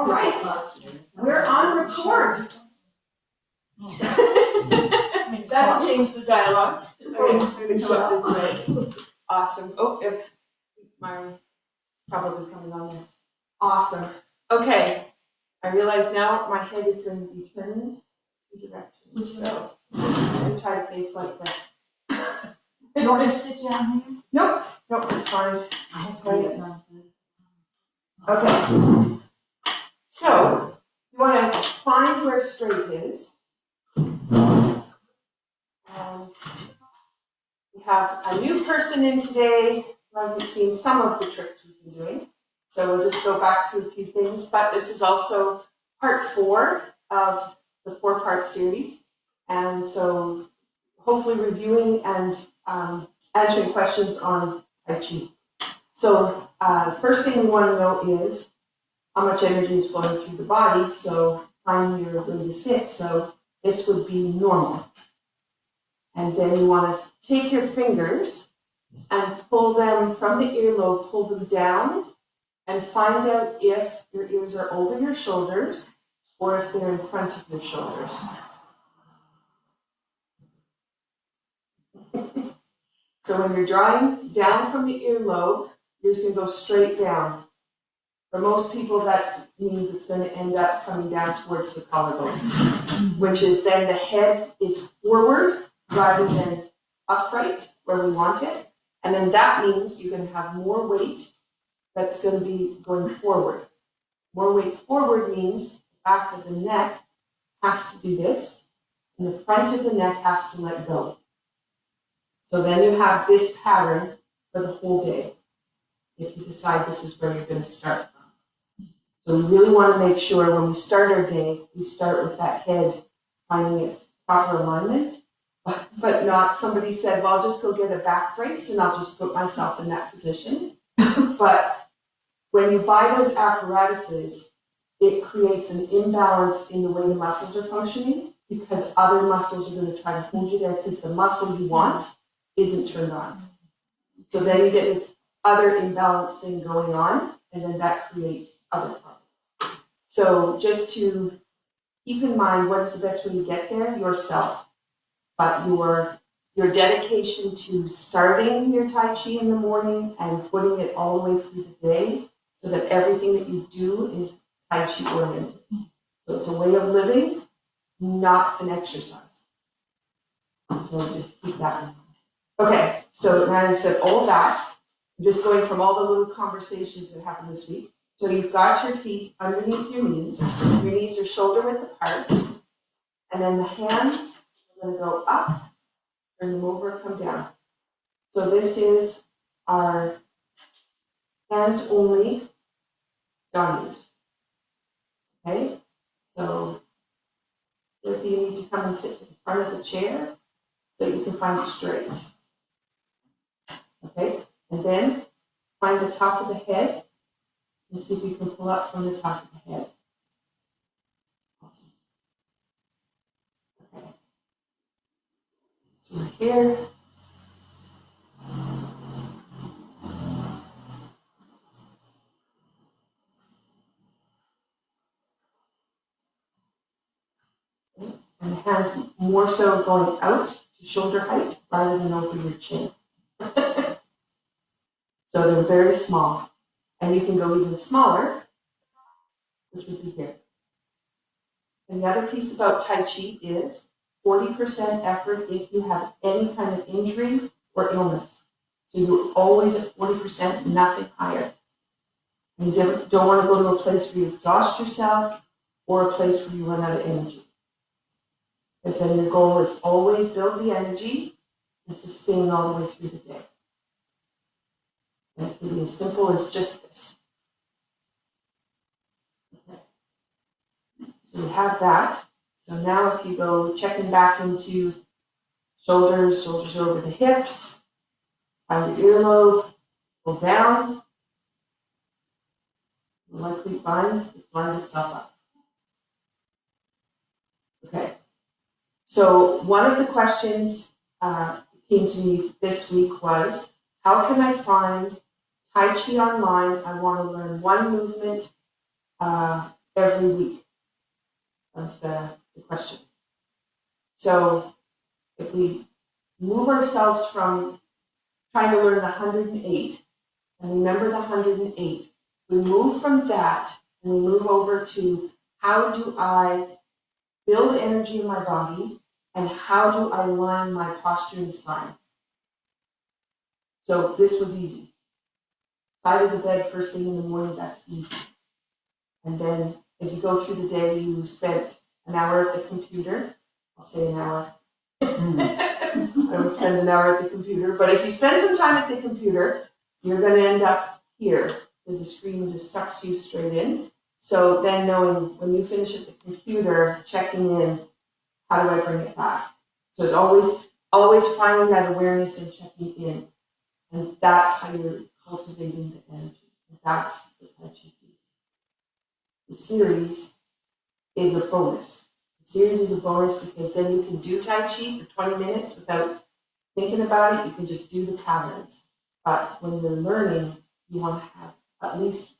right, we're on record. That'll change the dialogue. I'm going to come up this way. Awesome. Oh, my probably coming on there. Awesome. Okay. I realize now my head is going to be turning two directions. So I'm going to try to face like this. You want to sit down here? Nope. Nope, it's fine. I have to it now. Okay. So you want to find where straight is. And we have a new person in today who hasn't seen some of the tricks we've been doing. So we'll just go back through a few things, but this is also part 4 of the 4-part series. And so hopefully reviewing and answering questions on Tai Chi. So first thing we want to know is how much energy is flowing through the body. So find your way to sit. So this would be normal. And then you want to take your fingers and pull them from the earlobe, pull them down, and find out if your ears are over your shoulders or if they're in front of your shoulders. So when you're drawing down from the earlobe, you're just going to go straight down. For most people, that means it's going to end up coming down towards the collarbone, which is then the head is forward rather than upright where we want it. And then that means you're going to have more weight that's going to be going forward. More weight forward means the back of the neck has to do this, and the front of the neck has to let go. So then you have this pattern for the whole day, if you decide this is where you're going to start from. So we really want to make sure when we start our day, we start with that head finding its proper alignment, but not somebody said, well, I'll just go get a back brace and I'll just put myself in that position. But when you buy those apparatuses, it creates an imbalance in the way the muscles are functioning because other muscles are going to try to hold you there because the muscle you want isn't turned on. So then you get this other imbalance thing going on, and then that creates other problems. So just to keep in mind, what is the best way to get there? Yourself. But your dedication to starting your Tai Chi in the morning and putting it all the way through the day so that everything that you do is Tai Chi oriented. So it's a way of living, not an exercise. So just keep that in mind. Okay, so now I said all that. I'm just going from all the little conversations that happened this week. So you've got your feet underneath your knees. Your knees are shoulder width apart. And then the hands are going to go up, turn them over, come down. So this is our hands only dummies. Okay, so if you need to come and sit to the front of the chair so you can find straight. Okay, and then find the top of the head and see if you can pull up from the top of the head. Awesome. Okay. So we're here. Okay. And the hands more so going out to shoulder height rather than over your chin. So they're very small. And you can go even smaller, which would be here. And the other piece about Tai Chi is 40% effort if you have any kind of injury or illness. So you're always at 40%, nothing higher. And you don't want to go to a place where you exhaust yourself or a place where you run out of energy. Because then your goal is always build the energy and sustain all the way through the day. And it can be as simple as just this. Okay. So we have that. So now if you go checking back into shoulders over the hips, find the earlobe, pull down. You'll likely find it's lined itself up. Okay. So one of the questions came to me this week was, how can I find Tai Chi online? I want to learn one movement every week? That's the question. So if we move ourselves from trying to learn the 108, and remember the 108, we move from that and we move over to how do I build energy in my body and how do I align my posture and spine? So this was easy. Side of the bed first thing in the morning, that's easy. And then as you go through the day, you spent an hour at the computer. I'll say an hour. I don't spend an hour at the computer, but if you spend some time at the computer, you're going to end up here because the screen just sucks you straight in. So then knowing when you finish at the computer, checking in, how do I bring it back? So it's always finding that awareness and checking in. And that's how you're cultivating the energy. And that's the Tai Chi piece. The series is a bonus. The series is a bonus because then you can do Tai Chi for 20 minutes without thinking about it. You can just do the patterns. But when you're learning, you want to have at least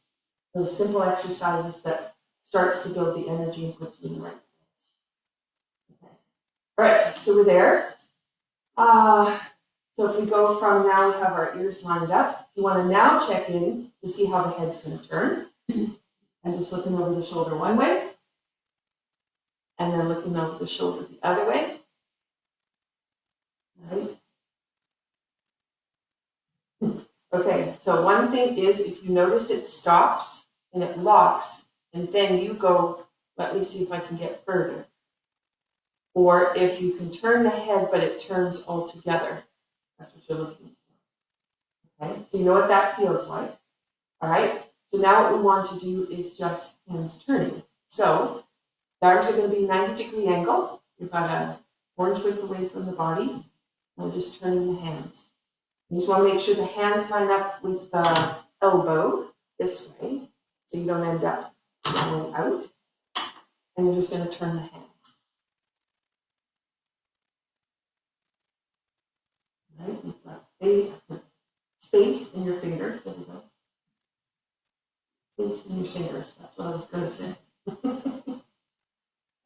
those simple exercises that starts to build the energy and puts you in the right place. Okay. All right, so we're there. So if we go from now, we have our ears lined up. You want to now check in to see how the head's going to turn. I'm just looking over the shoulder one way, and then looking over the shoulder the other way. Right? Okay, so one thing is if you notice it stops and it locks, and then you go, let me see if I can get further. Or if you can turn the head, but it turns all together. That's what you're looking for. Okay, so you know what that feels like. All right, so now what we want to do is just hands turning. So the arms are going to be 90-degree angle. You're about an orange width away from the body. And we're just turning the hands. You just want to make sure the hands line up with the elbow this way, so you don't end up going out. And you're just going to turn the hands. Right? You've got a space in your fingers. There we go. Space in your fingers. That's what I was going to say.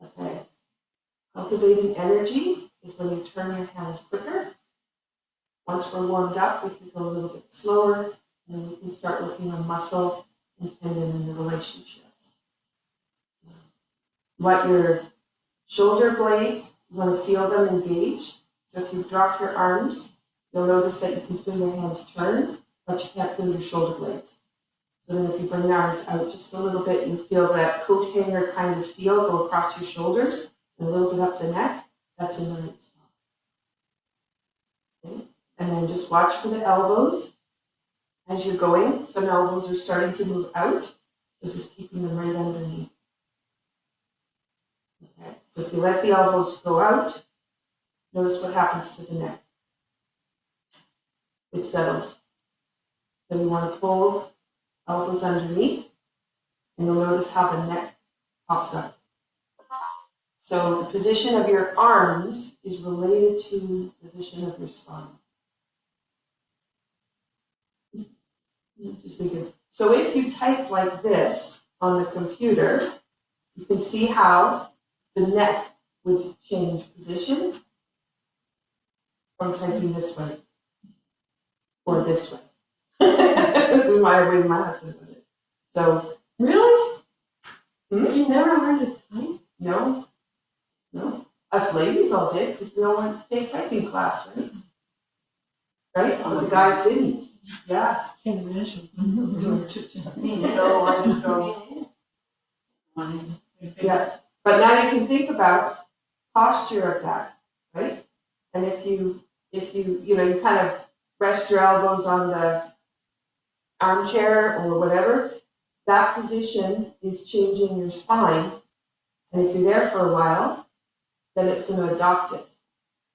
Okay. Cultivating energy is when you turn your hands quicker. Once we're warmed up, we can go a little bit slower, and we can start working on muscle and tendon in the relationships. So, what your shoulder blades, you want to feel them engage. So if you drop your arms, you'll notice that you can feel your hands turn, but you can't feel your shoulder blades. So then if you bring the arms out just a little bit, you feel that coat hanger kind of feel go across your shoulders and a little bit up the neck. That's in the right spot. Okay. And then just watch for the elbows as you're going. Some elbows are starting to move out, so just keeping them right underneath. Okay. So if you let the elbows go out, notice what happens to the neck. It settles. So you want to pull elbows underneath, and you'll notice how the neck pops up. So the position of your arms is related to the position of your spine. Just thinking. So if you type like this on the computer, you can see how the neck would change position from typing this way or this way. This is my way my husband does it. So, really? You never learned to type? No. Us ladies all did because we all went to take typing class, right? Right? But the guys didn't. Yeah. Can't imagine. No, I just don't. Yeah. But now you can think about posture of that, right? And if you you kind of rest your elbows on the armchair or whatever, that position is changing your spine. And if you're there for a while, then it's going to adopt it.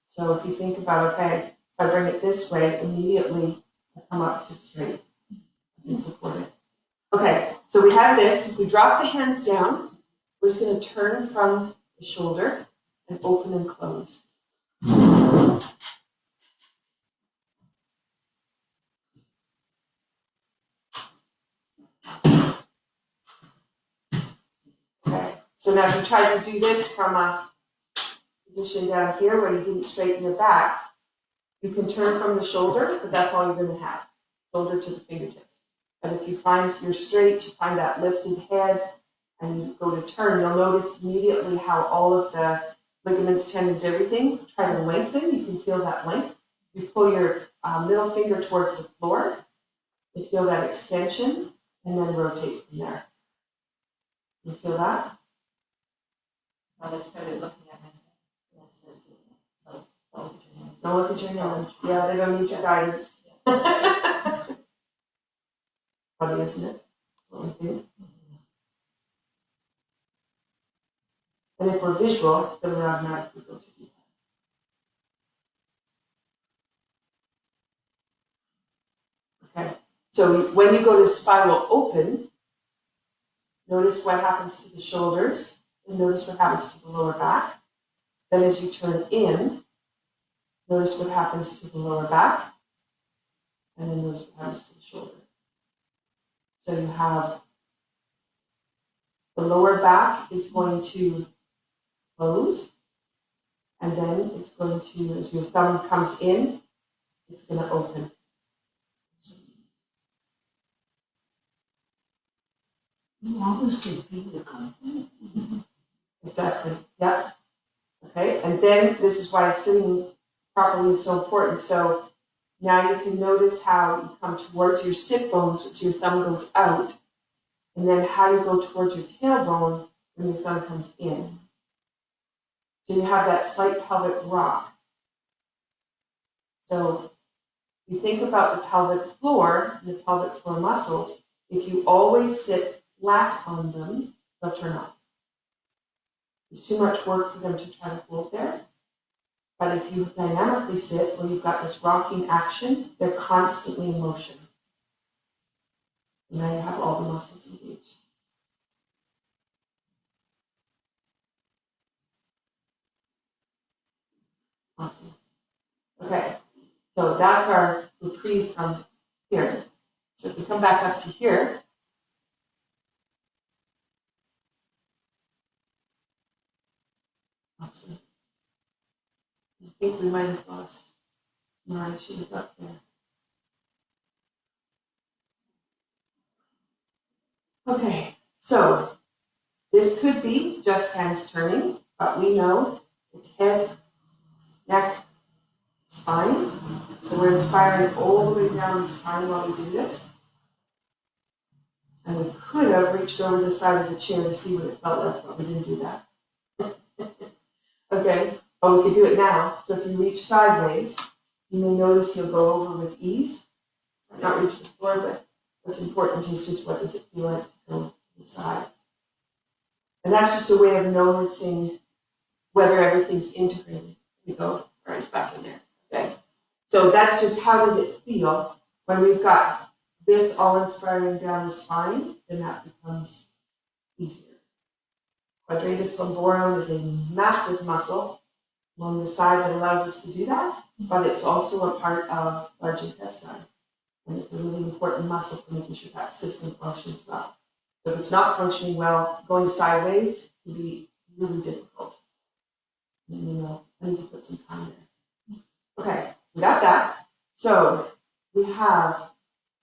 So if you think about, okay, if I bring it this way, immediately I come up to straight and support it. Okay, so we have this. If we drop the hands down, we're just going to turn from the shoulder and open and close. So now if you tried to do this from a position down here where you didn't straighten your back, you can turn from the shoulder, but that's all you're going to have, shoulder to the fingertips. But if you find you're straight, you find that lifted head, and you go to turn, you'll notice immediately how all of the ligaments, tendons, everything try to lengthen. You can feel that length. You pull your middle finger towards the floor, you feel that extension, and then rotate from there. You feel that? Well, I started looking at my hands, and I started doing it. So don't look at your hands. Don't look at your hands. Yeah, they don't need your guidance. Funny, isn't it? What we think. And if we're visual, then we're automatically go to deep. Okay. So when you go to spiral open, notice what happens to the shoulders, and notice what happens to the lower back. Then as you turn in, notice what happens to the lower back, and then notice what happens to the shoulder. So you have the lower back is going to close, and then it's going to, as your thumb comes in, it's going to open. You almost can feel the confidence. Exactly. Yeah. Okay. And then this is why sitting properly is so important. So now you can notice how you come towards your sit bones as your thumb goes out, and then how you go towards your tailbone when your thumb comes in. So you have that slight pelvic rock. So you think about the pelvic floor and the pelvic floor muscles. If you always sit flat on them, they'll turn off. It's too much work for them to try to hold there. But if you dynamically sit, where you've got this rocking action, they're constantly in motion. And now you have all the muscles engaged. Awesome. Okay, so that's our reprieve from here. So if we come back up to here, awesome. I think we might have lost Mari. She was up there. Okay, so this could be just hands turning, but we know it's head, neck, spine. So we're inspiring all the way down the spine while we do this. And we could have reached over the side of the chair to see what it felt like, but we didn't do that. Okay, but we could do it now. So if you reach sideways, you may notice you'll go over with ease. Might not reach the floor, but what's important is just what does it feel like to go to the side. And that's just a way of noticing whether everything's integrated. We go, right back in there. Okay. So that's just how does it feel when we've got this all inspiring down the spine, then that becomes easier. Quadratus lumborum is a massive muscle along the side that allows us to do that, but it's also a part of large intestine. And it's a really important muscle for making sure that system functions well. So if it's not functioning well, going sideways can be really difficult. And, I need to put some time there. Okay, we got that. So we have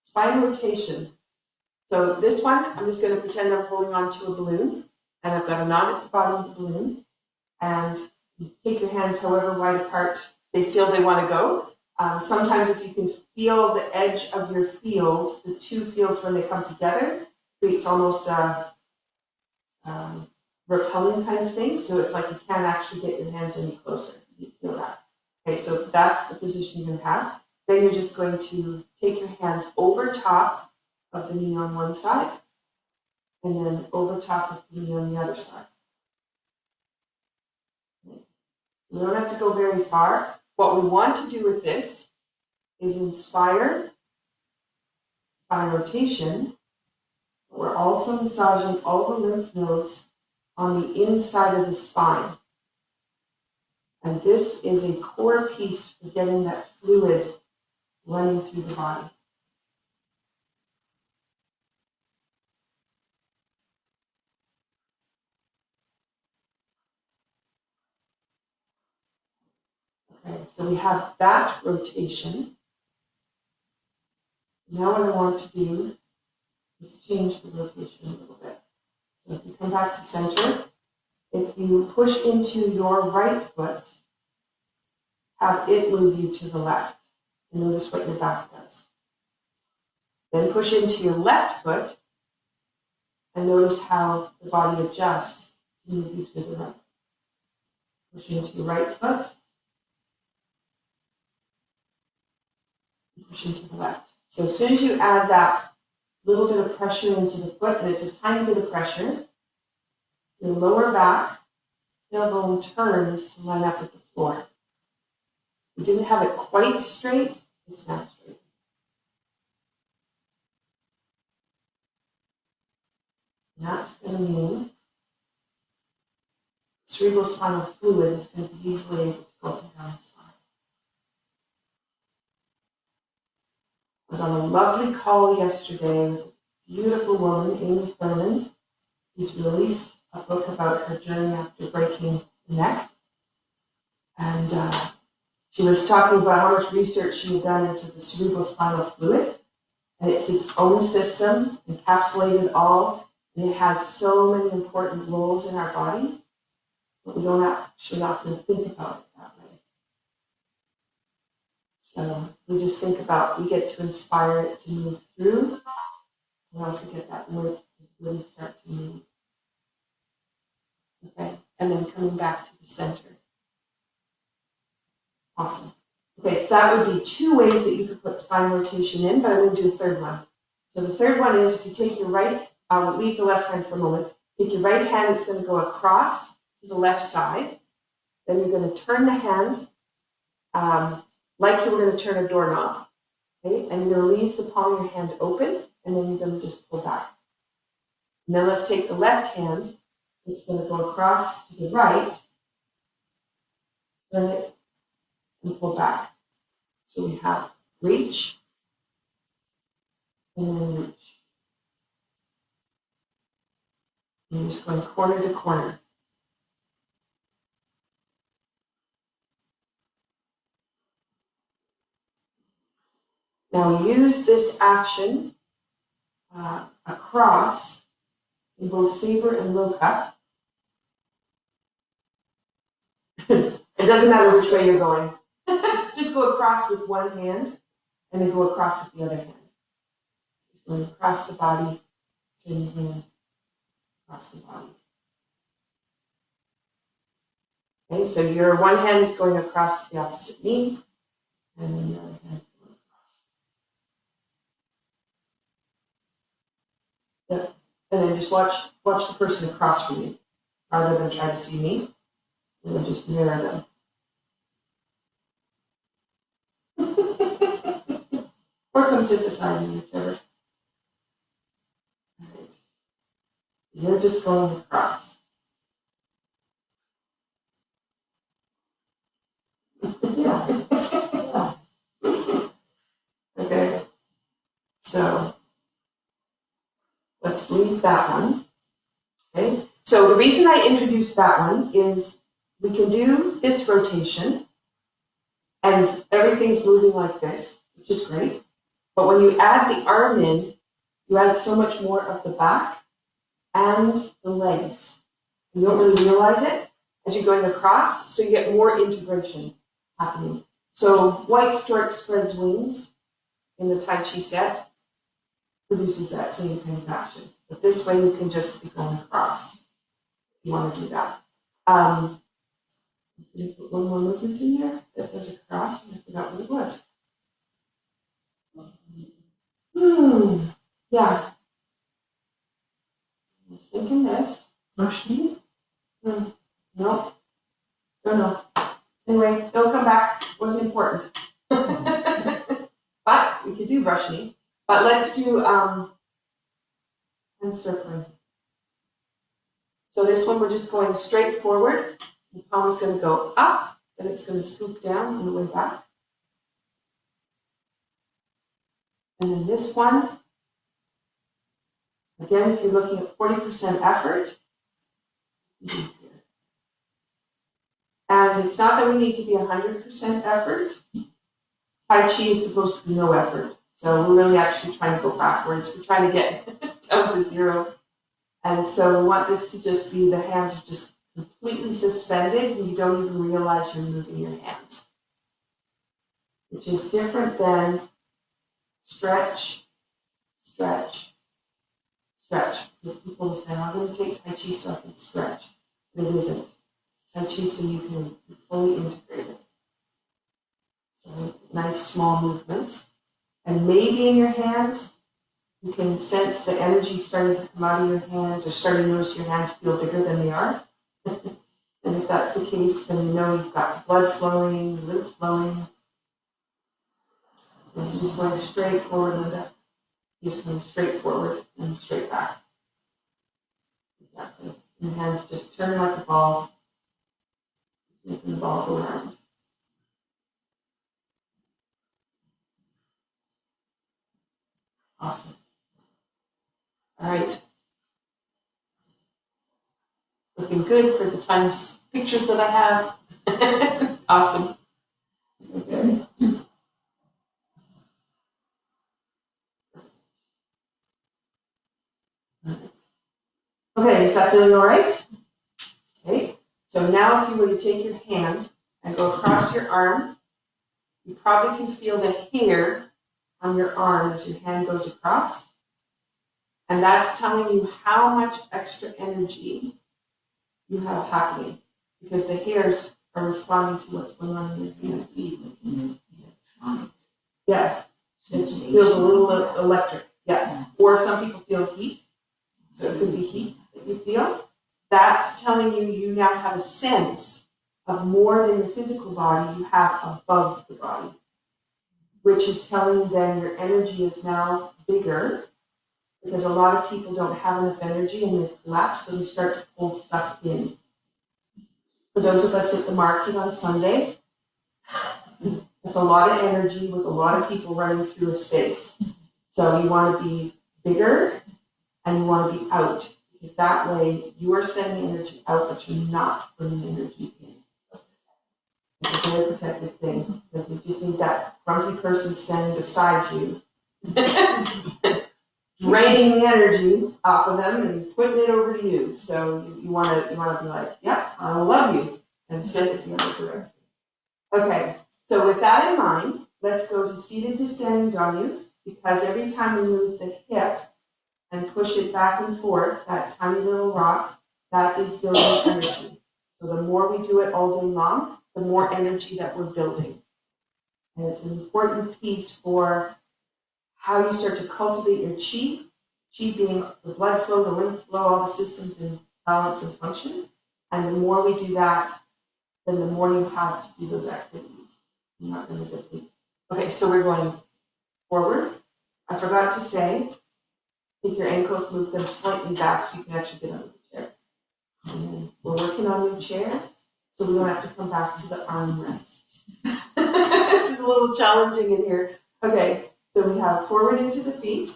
spine rotation. So this one, I'm just going to pretend I'm holding on to a balloon, and I've got a knot at the bottom of the balloon, and you take your hands however wide apart they feel they want to go. Sometimes if you can feel the edge of your field, the two fields when they come together, creates almost a repelling kind of thing. So it's like you can't actually get your hands any closer. You feel that. Okay, so that's the position you're going to have. Then you're just going to take your hands over top of the knee on one side, and then over top of the knee on the other side. Okay. So we don't have to go very far. What we want to do with this is inspire spine rotation, but we're also massaging all the lymph nodes on the inside of the spine. And this is a core piece for getting that fluid running through the body. Okay, so we have that rotation. Now what I want to do is change the rotation a little bit. So if you come back to center, if you push into your right foot, have it move you to the left. And notice what your back does. Then push into your left foot and notice how the body adjusts to move you to the right. Push into your right foot, and push into the left. So as soon as you add that little bit of pressure into the foot, and it's a tiny bit of pressure, your lower back tailbone turns to line up with the floor. You didn't have it quite straight, it's now straight. And that's going to mean cerebral spinal fluid is going to be easily able to go up and down the spine. I was on a lovely call yesterday with a beautiful woman, Amy Thurman, who's released a book about her journey after breaking the neck. And she was talking about how much research she had done into the cerebral spinal fluid. And it's its own system, encapsulated all, and it has so many important roles in our body, but we don't actually often think about it that way. So we just think about, we get to inspire it to move through, and also get that lymph to really start to move. Okay, and then coming back to the center. Awesome. Okay, so that would be two ways that you could put spine rotation in, but I'm going to do a third one. So the third one is if you take your right, I'll leave the left hand for a moment, take your right hand, it's going to go across to the left side. Then you're going to turn the hand like you were going to turn a doorknob. Okay, and you're going to leave the palm of your hand open, and then you're going to just pull back. And then let's take the left hand, it's going to go across to the right, turn it, and pull back. So we have reach, and then reach. And you're just going corner to corner. Now we use this action across in both saber and low cut. It doesn't matter which way you're going. Just go across with one hand and then go across with the other hand. Just going across the body, turn the hand across the body. Okay, so your one hand is going across the opposite knee, and then the other hand is going across. Yep. And then just watch the person across from you, rather than try to see me. And then just mirror them. Or come sit beside me, whichever. All right. You're just going across. Okay. So let's leave that one. Okay. So the reason I introduced that one is we can do this rotation and everything's moving like this, which is great. But when you add the arm in, you add so much more of the back and the legs. You don't really realize it as you're going across, so you get more integration happening. So white stork spreads wings in the Tai Chi set produces that same kind of action. But this way you can just be going across if you want to do that. I'm just going to put one more movement in there that does a cross, and I forgot what it was. Yeah. I was thinking this. Rushing? No. Don't know. Anyway, don't come back. Wasn't important. But we could do brush knee. But let's do encircling. So this one we're just going straight forward. The palm is going to go up, then it's going to scoop down on the way back. And then this one, again, if you're looking at 40% effort, And it's not that we need to be 100% effort. Tai Chi is supposed to be no effort. So we're really actually trying to go backwards. We're trying to get down to zero. And so we want this to just be the hands are just completely suspended and you don't even realize you're moving your hands. Which is different than stretch, stretch, stretch. Because people will say, I'm going to take Tai Chi so I can stretch. But it isn't. It's Tai Chi so you can be fully integrated. So nice small movements. And maybe in your hands, you can sense the energy starting to come out of your hands or starting to notice your hands feel bigger than they are. And if that's the case, then you know you've got blood flowing, lymph flowing. This is just going straight forward, Linda. Just going straight forward and straight back. Exactly. And the hands just turn like a ball, making the ball go around. Awesome. All right. Looking good for the tiny pictures that I have. Awesome. Okay. Okay, is that feeling all right? Okay. So now if you were to take your hand and go across your arm, you probably can feel the hair on your arm as your hand goes across. And that's telling you how much extra energy you have happening because the hairs are responding to what's going on in your hand. Yeah, it feels a little electric. Yeah, or some people feel heat, so it could be heat that you feel. That's telling you you now have a sense of more than your physical body you have above the body, which is telling you then your energy is now bigger because a lot of people don't have enough energy and they collapse, so they start to pull stuff in. For those of us at the market on Sunday, it's a lot of energy with a lot of people running through a space. So you want to be bigger and you want to be out because that way you are sending energy out, but you're not bringing energy in. It's a very protective thing because you just need that grumpy person standing beside you, draining the energy off of them and putting it over to you. So you want to be like, yep, I love you, and send it the other direction. Okay, so with that in mind, let's go to seated to standing dog use because every time we move the hip and push it back and forth, that tiny little rock, that is building energy. So the more we do it all day long, the more energy that we're building. And it's an important piece for how you start to cultivate your chi, chi being the blood flow, the lymph flow, all the systems in balance and function. And the more we do that, then the more you have to do those activities. You're not going to deplete. Okay, so we're going forward. I forgot to say, take your ankles, move them slightly back so you can actually get under the chair. And then we're working on new chairs, so we don't have to come back to the armrests. Which is a little challenging in here. Okay, so we have forward into the feet,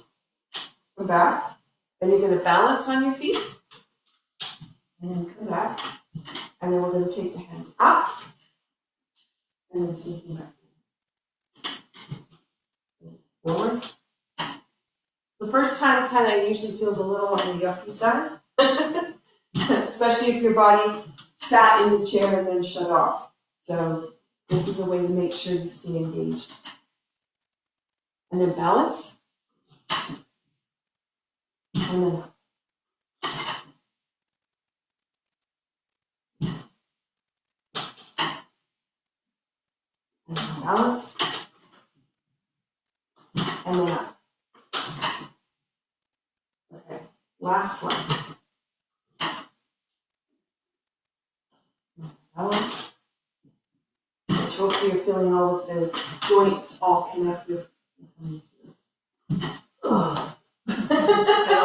come back, then you're going to balance on your feet, and then come back, and then we're going to take the hands up, and then sinking back. Forward. The first time kind of usually feels a little on the yucky side, especially if your body sat in the chair and then shut off. So this is a way to make sure you stay engaged. And then balance. And then up. And then balance. And then up. Okay, last one. Balance. Which hopefully you're feeling all of the joints all connected. I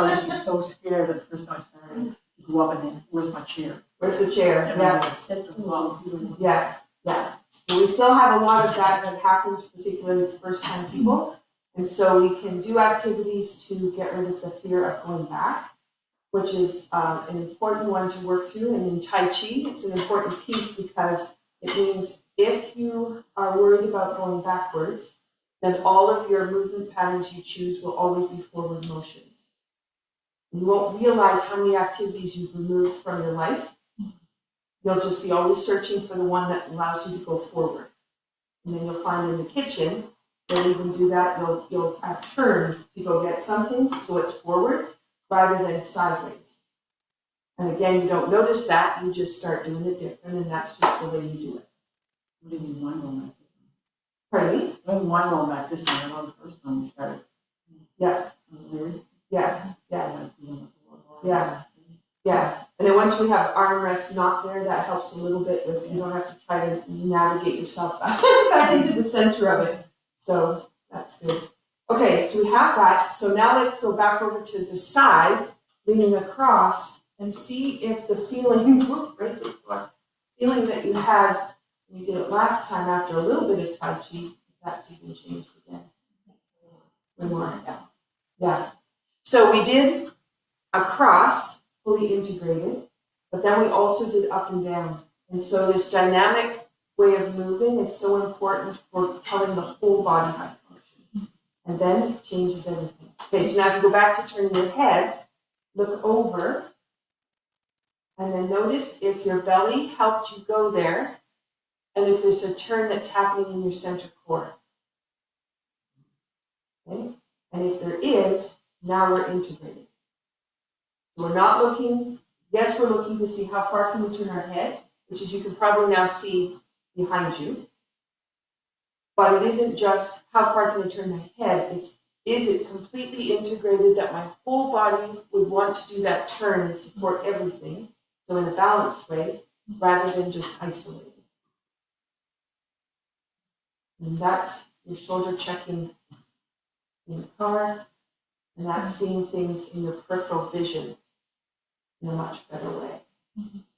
was just so scared at first when I started to go up and then, where's my chair? Where's the chair? And Yeah. I sit to walk. Yeah. So we still have a lot of that happens, particularly for first-time people. And so we can do activities to get rid of the fear of going back. which is an important one to work through. And in Tai Chi, it's an important piece because it means if you are worried about going backwards, then all of your movement patterns you choose will always be forward motions. You won't realize how many activities you've removed from your life. You'll just be always searching for the one that allows you to go forward. And then you'll find in the kitchen, they'll even do that, you'll turn to go get something, so it's forward rather than sideways. And again, you don't notice that, you just start doing it different, and that's just the way you do it. What do you mean one going back? Pardon me? I mean, one going back this time, I know the first time we started. Yes. Weird. Yeah, yeah, I was doing it before. Yeah. yeah. And then once we have armrests not there, that helps a little bit with, you don't have to try to navigate yourself back into the center of it. So that's good. Okay, so we have that. So now let's go back over to the side, leaning across, and see if the feeling, right to the floor, feeling that you had when you did it last time after a little bit of Tai Chi, that's even changed again. One more. Yeah. So we did across, fully integrated, but then we also did up and down. And so this dynamic way of moving is so important for telling the whole body how to function. And then it changes everything. Okay, so now if you go back to turning your head, look over, and then notice if your belly helped you go there, and if there's a turn that's happening in your center core. Okay? And if there is, now we're integrated. So we're not looking, yes, we're looking to see how far can we turn our head, which is you can probably now see behind you. But it isn't just how far can I turn my head, it's is it completely integrated that my whole body would want to do that turn and support everything, so in a balanced way, rather than just isolated. And that's your shoulder checking in the car, and that's seeing things in your peripheral vision in a much better way.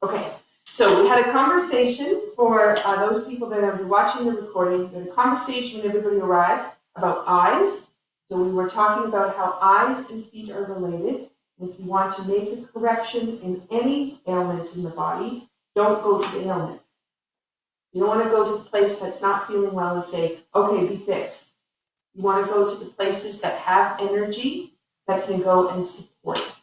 Okay, so we had a conversation for those people that are watching the recording. We had a conversation when everybody arrived about eyes. So we were talking about how eyes and feet are related. And if you want to make a correction in any ailment in the body, don't go to the ailment. You don't want to go to the place that's not feeling well and say, okay, be fixed. You want to go to the places that have energy that can go and support. So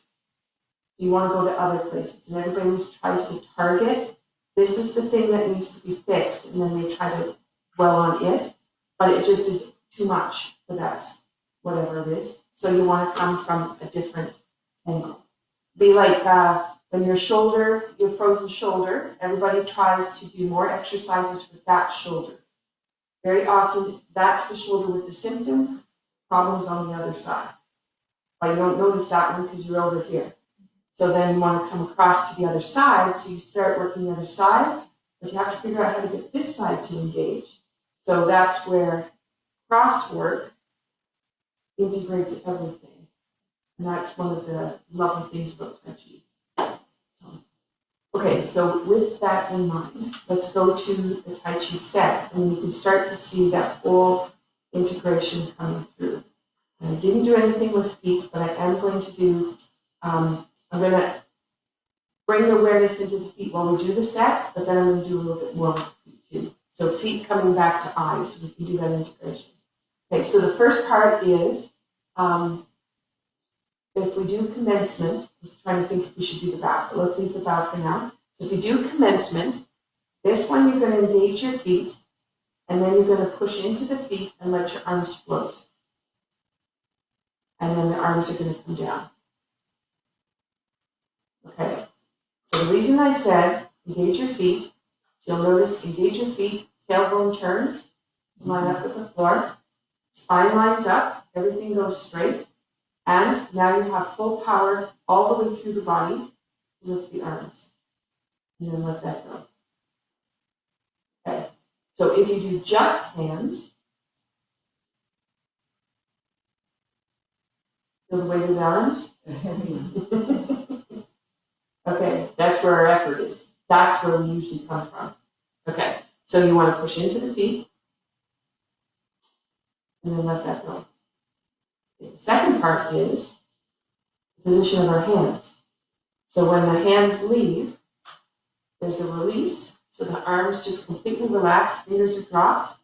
you want to go to other places. And everybody always tries to target, this is the thing that needs to be fixed. And then they try to dwell on it. But it just is too much for that, whatever it is. So you want to come from a different angle. Be like when your shoulder, your frozen shoulder, everybody tries to do more exercises for that shoulder. Very often, that's the shoulder with the symptom, problems on the other side. But you don't notice that one because you're over here. So then you want to come across to the other side, so you start working the other side, but you have to figure out how to get this side to engage. So that's where cross work integrates everything. And that's one of the lovely things about Tai Chi. Okay, so with that in mind, let's go to the Tai Chi set, and you can start to see that whole integration coming through. And I didn't do anything with feet, but I am going to do, I'm going to bring the awareness into the feet while we do the set, but then I'm going to do a little bit more with feet too. So feet coming back to eyes, so we can do that integration. Okay, so the first part is, if we do commencement, just trying to think if we should do the bow, but let's leave the bow for now. So if we do commencement, this one you're going to engage your feet, and then you're going to push into the feet and let your arms float. And then the arms are going to come down. Okay, so the reason I said engage your feet, so you'll notice engage your feet, tailbone turns, line up with the floor, spine lines up, everything goes straight. And now you have full power all the way through the body to lift the arms. And then let that go. Okay. So if you do just hands, feel the weight of the arms. Okay, that's where our effort is. That's where we usually come from. Okay, so you want to push into the feet and then let that go. Okay, the second part is the position of our hands. So when the hands leave, there's a release. So the arms just completely relax, fingers are dropped.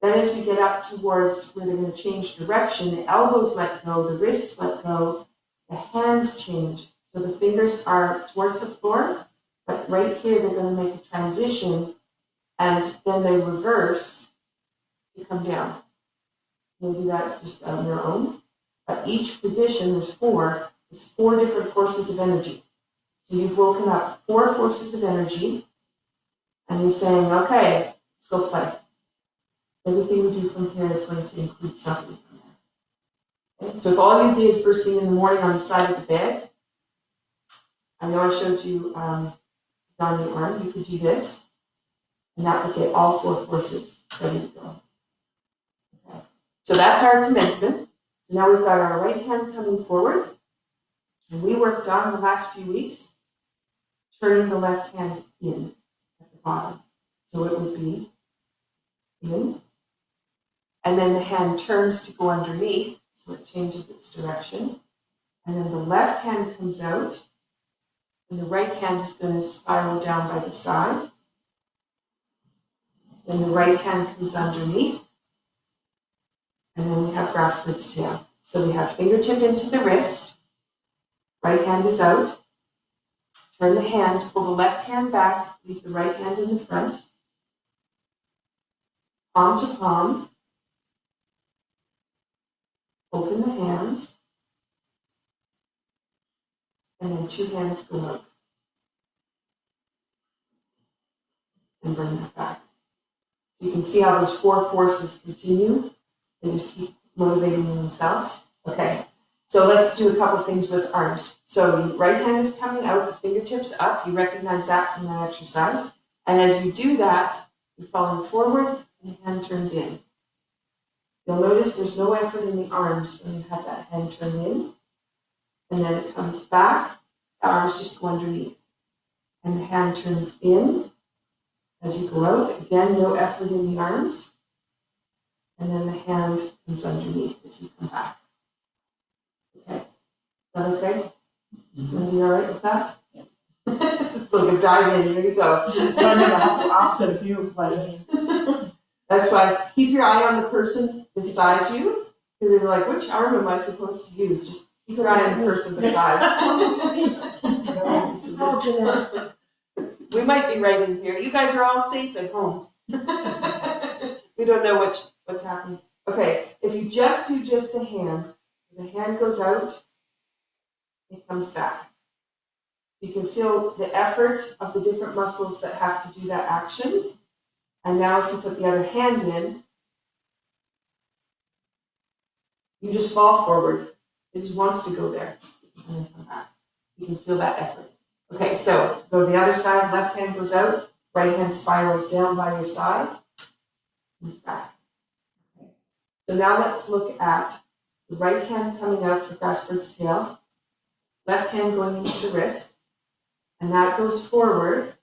Then as we get up towards where they're going to change direction, the elbows let go, the wrists let go, the hands change. So the fingers are towards the floor, but right here they're going to make a transition, and then they reverse to come down. You'll do that just on your own. At each position, there's four. It's 4 different forces of energy. So you've woken up 4 forces of energy, and you're saying, okay, let's go play. Everything we do from here is going to include something from there. Okay? So if all you did first thing in the morning on the side of the bed, I know I showed you down the arm, you could do this, and that would get all 4 forces ready to go. Okay. So that's our commencement. So now we've got our right hand coming forward, and we worked on the last few weeks turning the left hand in at the bottom. So it would be in, and then the hand turns to go underneath, so it changes its direction. And then the left hand comes out, and the right hand is going to spiral down by the side. Then the right hand comes underneath, and then we have grass bird's tail. So we have fingertip into the wrist, right hand is out, turn the hands, pull the left hand back, leave the right hand in the front, palm to palm, open the hands, and then 2 hands go out. And bring that back. So you can see how those 4 forces continue and just keep motivating themselves. Okay, so let's do a couple things with arms. So your right hand is coming out, the fingertips up. You recognize that from that exercise. And as you do that, you're falling forward and the hand turns in. You'll notice there's no effort in the arms when you have that hand turn in. And then it comes back, the arms just go underneath. And the hand turns in. As you go out, again, no effort in the arms. And then the hand comes underneath as you come back. Okay. Is that okay? Mm-hmm. Are you all right with that? Yeah. It's like a dive in. Here you go. So I never have the opposite of you, but That's why keep your eye on the person beside you, because they're like, which arm am I supposed to use? Just keep your eye on the person beside. Oh, Jeanette. We might be right in here. You guys are all safe at home. We don't know what's happening. Okay, if you just do just the hand goes out, it comes back. You can feel the effort of the different muscles that have to do that action. And now if you put the other hand in, you just fall forward. It just wants to go there and then come back. You can feel that effort. Okay, so go to the other side, left hand goes out, right hand spirals down by your side, comes back. Okay. So now let's look at the right hand coming out for grass bird's tail, left hand going into the wrist, and that goes forward.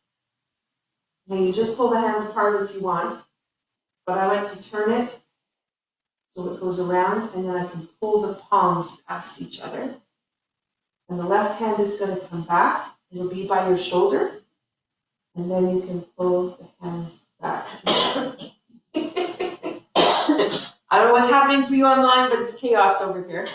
Now you just pull the hands apart if you want, but I like to turn it so it goes around, and then I can pull the palms past each other. And the left hand is going to come back. It'll be by your shoulder, and then you can pull the hands back together. I don't know what's happening for you online, but it's chaos over here.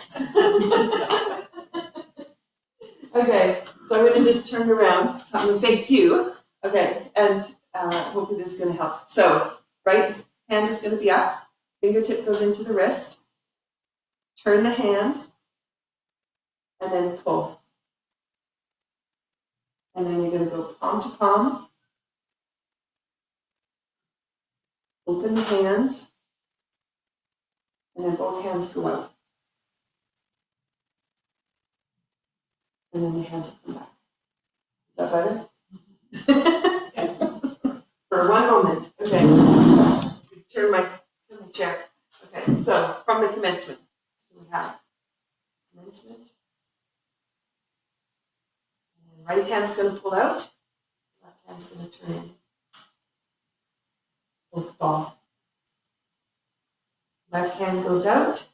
Okay, so I'm going to just turn around, so I'm going to face you. Okay, and hopefully this is going to help. So right hand is going to be up, fingertip goes into the wrist, turn the hand, and then pull. And then you're going to go palm to palm, open the hands, and then both hands go out. And then the hands will come back. Is that better? For one moment. Okay. Turn my chair. Okay, so from the commencement. So we have commencement. And right hand's going to pull out. Left hand's going to turn in. Hold the ball. Left hand goes out.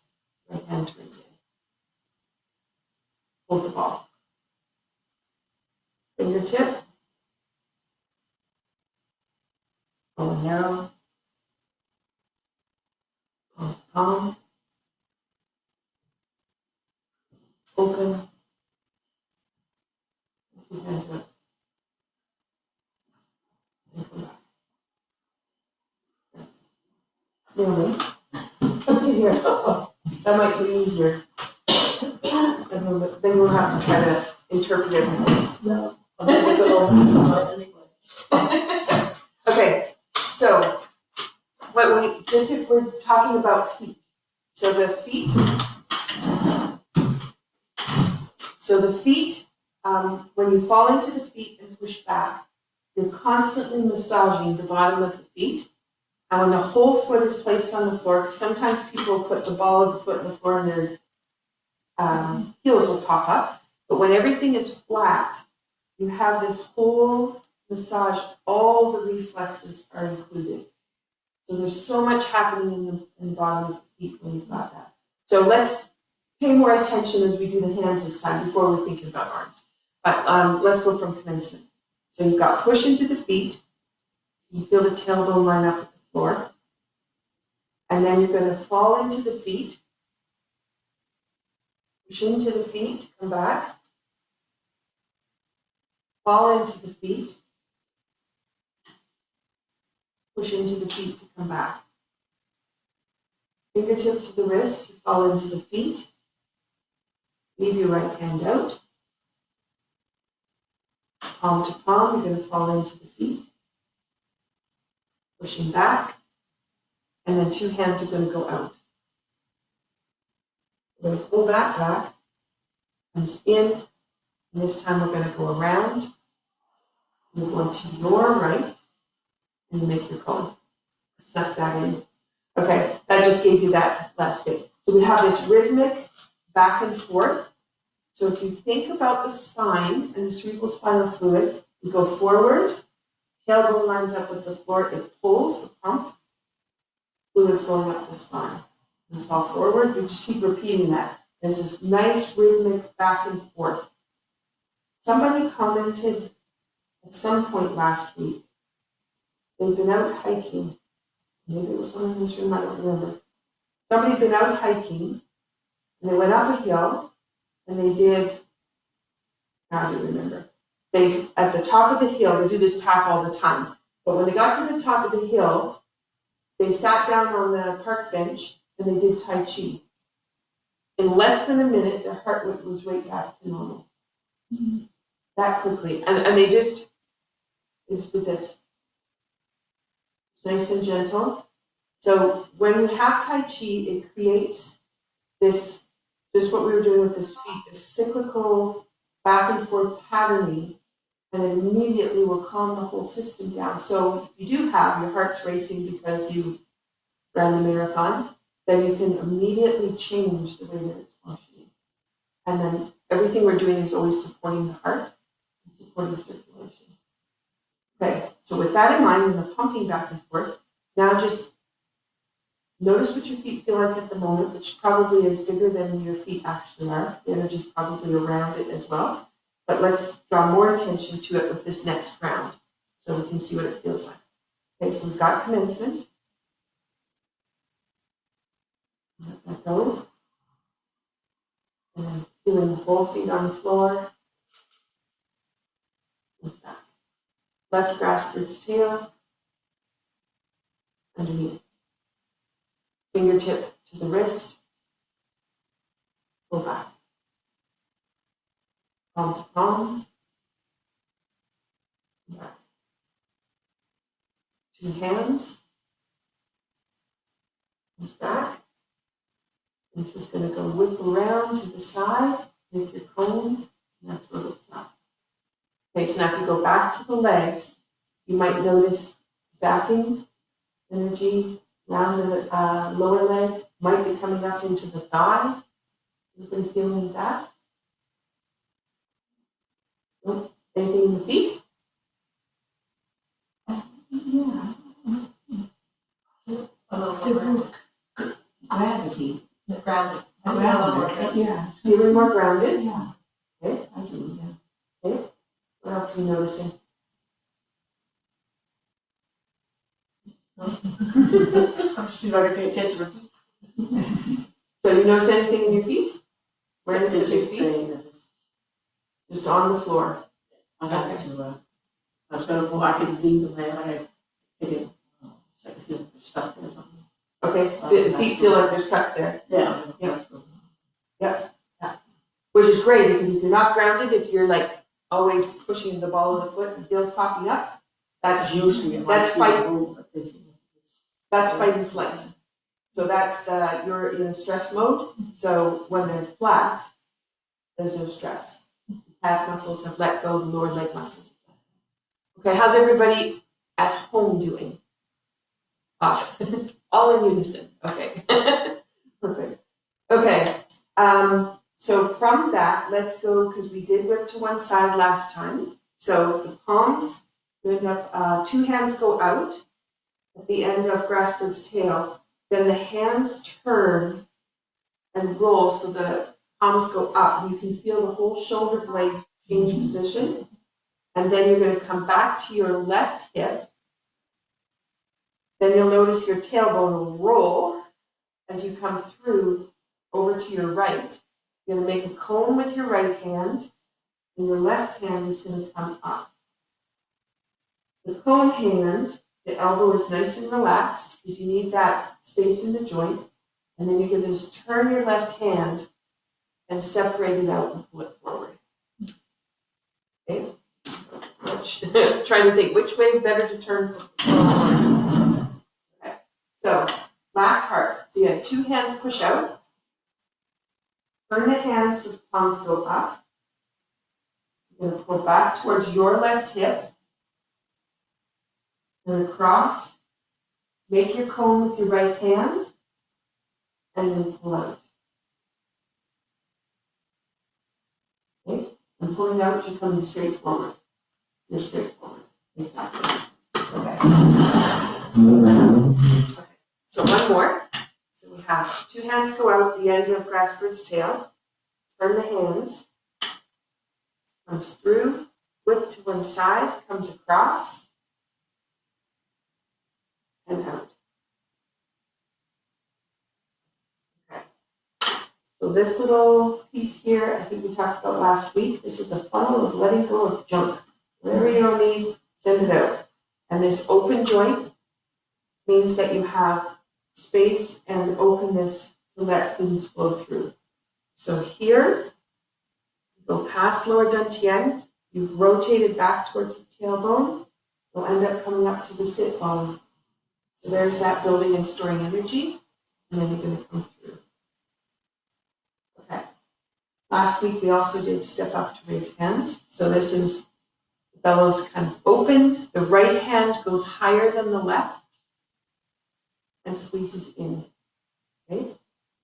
Right hand turns in. Hold the ball. fingertip. Pull narrow. Palm to palm. Open. Two hands up. And come back. Naomi, come sit here. That might be easier. Then we'll have to try to interpret everything. No. I'm gonna go over anyway. Okay, so if we're talking about feet. So the feet, when you fall into the feet and push back, you're constantly massaging the bottom of the feet. And when the whole foot is placed on the floor, because sometimes people put the ball of the foot on the floor and their heels will pop up. But when everything is flat, you have this whole massage, all the reflexes are included. So there's so much happening in the bottom of the feet when you've got that. So let's pay more attention as we do the hands this time before we're thinking about arms. But let's go from commencement. So you've got push into the feet. So you feel the tailbone line up at the floor. And then you're going to fall into the feet. Push into the feet, come back. Fall into the feet. Push into the feet to come back. Fingertip to the wrist, you fall into the feet. Leave your right hand out. Palm to palm, you're going to fall into the feet. Pushing back. And then two hands are going to go out. We're going to pull that back. Comes in. And this time we're going to go around. You're going to your right. And you make your cone. Suck that in. Okay, that just gave you that last bit. So we have this rhythmic back and forth. So if you think about the spine and the cerebral spinal fluid, you go forward, tailbone lines up with the floor, it pulls the pump, fluid's going up the spine. You fall forward, you just keep repeating that. There's this nice rhythmic back and forth. Somebody commented at some point last week, they'd been out hiking. Maybe it was someone in this room, I don't remember. Somebody had been out hiking, and they went up a hill, and they did, now I do remember, they, at the top of the hill, they do this path all the time, but when they got to the top of the hill, they sat down on the park bench, and they did Tai Chi. In less than a minute, their heart rate was right back to normal. Mm-hmm. That quickly, and they just did this. It's nice and gentle. So when you have Tai Chi, it creates this, just what we were doing with this feet, this cyclical back and forth patterning, and it immediately will calm the whole system down. So you do have your heart's racing because you ran the marathon, then you can immediately change the way that it's functioning. And then everything we're doing is always supporting the heart and supporting circulation. Okay, so with that in mind, and the pumping back and forth, now just notice what your feet feel like at the moment, which probably is bigger than your feet actually are. The energy is probably around it as well. But let's draw more attention to it with this next round so we can see what it feels like. Okay, so we've got commencement. Let that go. And then feeling the whole feet on the floor. Goes back. Left grasp its tail. Underneath. Fingertip to the wrist. Pull back. Palm to palm. Back. Two hands. Comes back. And it's just going to go whip around to the side, make your cone, and that's where it'll stop. Okay, so now if you go back to the legs, you might notice zapping energy around the lower leg, might be coming up into the thigh. Anybody feeling that? Nope. Anything in the feet? Yeah. A little more Gravity. grounded. Grounded. Yeah. Feeling more grounded? Yeah. Okay. I do, yeah. Okay. What What's he noticing? I'm just seeing if I can pay attention. So you notice anything in your feet? Awareness of your Just feet? stay, Just on the floor. I have to, I was gonna go, I could leave them there, I had to get, it's like I feel stuck or something. Okay, the feet feel like they're stuck there. Yeah. Yeah. That's good. Which is great, because if you're not grounded, if you're like always pushing the ball of the foot and feels popping up, that's Usually it that's might fight- feel move, but this is. that's fight and flight. So that's you're in a stress mode. So when they're flat, there's no stress. Calf muscles have let go, the lower leg muscles. Okay, how's everybody at home doing? Awesome. All in unison. Okay. Perfect. Okay. So from that, let's go, because we did whip to one side last time. So the palms, you end up, two hands go out at the end of Grassbird's tail. Then the hands turn and roll so the palms go up. You can feel the whole shoulder blade change position. And then you're going to come back to your left hip. Then you'll notice your tailbone will roll as you come through over to your right. You're going to make a cone with your right hand, and your left hand is going to come up. The cone hand, the elbow is nice and relaxed because you need that space in the joint. And then you're going to just turn your left hand and separate it out and pull it forward. Okay? Trying to think which way is better to turn forward. Okay. So, last part. So you have two hands push out. Turn the hands so the palms go up. You're going to pull back towards your left hip. And across. Make your cone with your right hand. And then pull out. Okay? And pulling out, you're coming straight forward. You're straight forward. Exactly. Okay. So one more. So we have two hands go out the end of Grassbird's tail. Turn the hands. Comes through. Whip to one side. Comes across. And out. Okay. So this little piece here, I think we talked about last week. This is a funnel of letting go of junk. Whatever you don't need, send it out. And this open joint means that you have space and openness to let things flow through. So here, you go past lower dantian, you've rotated back towards the tailbone, you'll end up coming up to the sit bone. So there's that building and storing energy, and then you're going to come through. Okay. Last week we also did step up to raise hands. So this is the bellows kind of open, the right hand goes higher than the left and squeezes in. Okay?